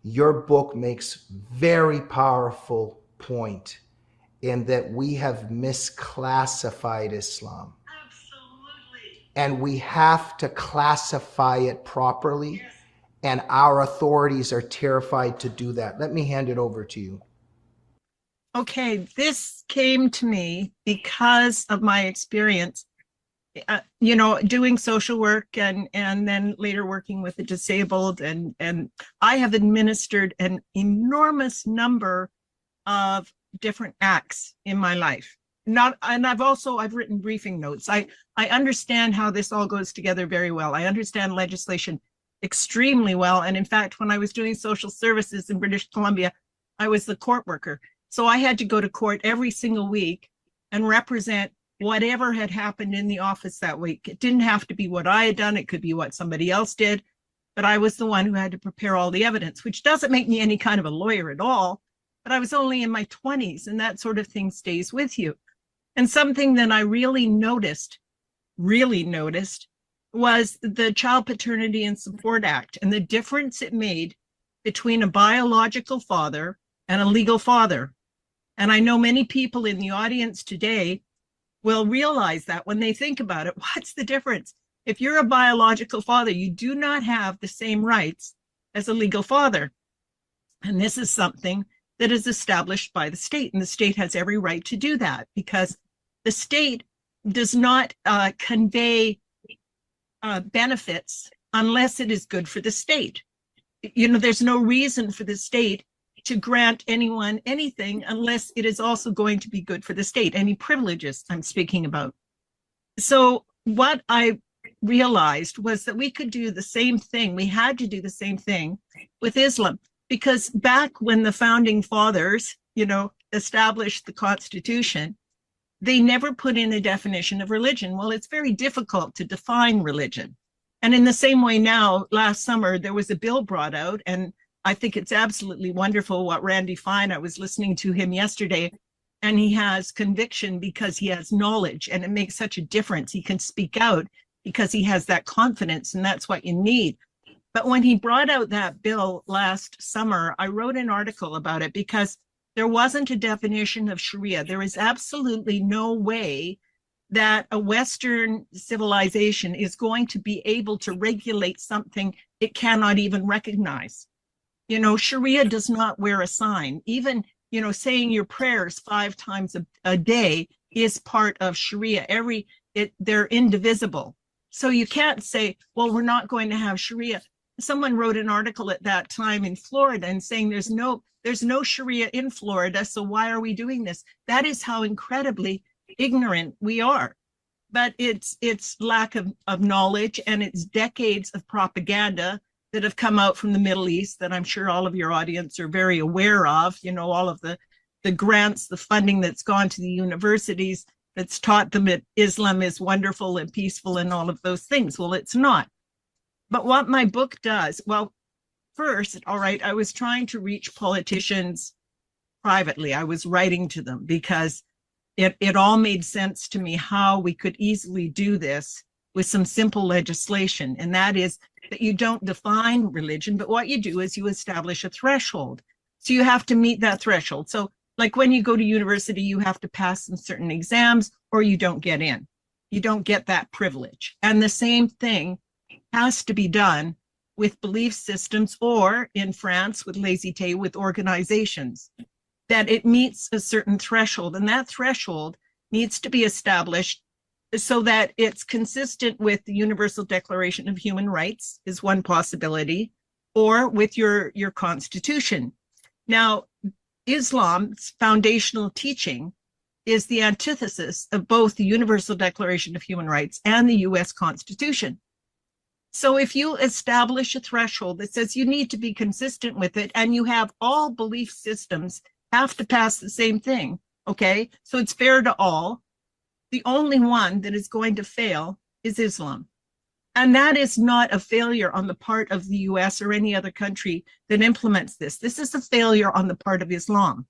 your book makes very powerful point in that we have misclassified Islam. Absolutely. And we have to classify it properly. Yes. And our authorities are terrified to do that. Let me hand it over to you. Okay, this came to me because of my experience, doing social work and then later working with the disabled, and I have administered an enormous number of different acts in my life. Not, and I've written briefing notes. I understand how this all goes together very well. I understand legislation extremely well. And in fact, when I was doing social services in British Columbia, I was the court worker. So I had to go to court every single week and represent whatever had happened in the office that week. It didn't have to be what I had done. It could be what somebody else did. But I was the one who had to prepare all the evidence, which doesn't make me any kind of a lawyer at all. But I was only in my 20s, and that sort of thing stays with you. And something that I really noticed, was the Child Paternity and Support Act and the difference it made between a biological father and a legal father. And I know many people in the audience today will realize that when they think about it. What's the difference? If you're a biological father, you do not have the same rights as a legal father. And this is something that is established by the state, and the state has every right to do that because the state does not convey benefits unless it is good for the state. There's no reason for the state to grant anyone anything unless it is also going to be good for the state, any privileges I'm speaking about. So what I realized was that we could do the same thing. We had to do the same thing with Islam, because back when the founding fathers, established the Constitution, they never put in a definition of religion. Well, it's very difficult to define religion. And in the same way now, last summer, there was a bill brought out, and I think it's absolutely wonderful what Randy Fine, I was listening to him yesterday, and he has conviction because he has knowledge, and it makes such a difference. He can speak out because he has that confidence, and that's what you need. But when he brought out that bill last summer, I wrote an article about it because there wasn't a definition of Sharia. There is absolutely no way that a Western civilization is going to be able to regulate something it cannot even recognize. Sharia does not wear a sign. Even, saying your prayers 5 times a day is part of Sharia. They're indivisible. So you can't say, well, we're not going to have Sharia. Someone wrote an article at that time in Florida and saying there's no Sharia in Florida, so why are we doing this? That is how incredibly ignorant we are. But it's lack of knowledge, and it's decades of propaganda that have come out from the Middle East that I'm sure all of your audience are very aware of. All of the grants, the funding that's gone to the universities that's taught them that Islam is wonderful and peaceful and all of those things. Well, it's not. But what my book does, well, first, all right, I was trying to reach politicians privately. I was writing to them because it all made sense to me how we could easily do this with some simple legislation. And that is that you don't define religion, but what you do is you establish a threshold. So you have to meet that threshold. So like when you go to university, you have to pass some certain exams or you don't get in. You don't get that privilege. And the same thing has to be done with belief systems, or in France with laïcité, with organizations, that it meets a certain threshold. And that threshold needs to be established so that it's consistent with the Universal Declaration of Human Rights is one possibility, or with your Constitution. Now, Islam's foundational teaching is the antithesis of both the Universal Declaration of Human Rights and the US Constitution. So if you establish a threshold that says you need to be consistent with it, and you have all belief systems have to pass the same thing, okay? So it's fair to all. The only one that is going to fail is Islam. And that is not a failure on the part of the US or any other country that implements this. This is a failure on the part of Islam.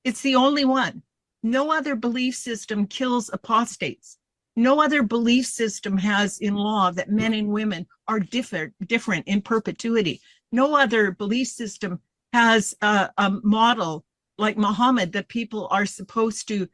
It's the only one. No other belief system kills apostates. No other belief system has in law that men and women are different in perpetuity. No other belief system has a model like Muhammad that people are supposed to,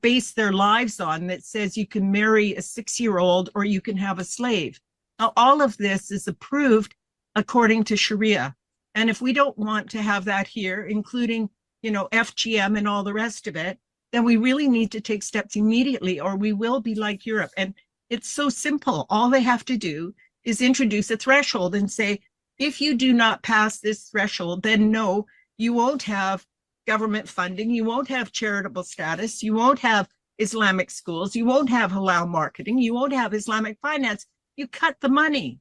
base their lives on, that says you can marry a 6-year-old or you can have a slave. Now, all of this is approved according to Sharia. And if we don't want to have that here, including, FGM and all the rest of it, then we really need to take steps immediately, or we will be like Europe. And it's so simple. All they have to do is introduce a threshold and say, if you do not pass this threshold, then no, you won't have government funding, you won't have charitable status, you won't have Islamic schools, you won't have halal marketing, you won't have Islamic finance. You cut the money.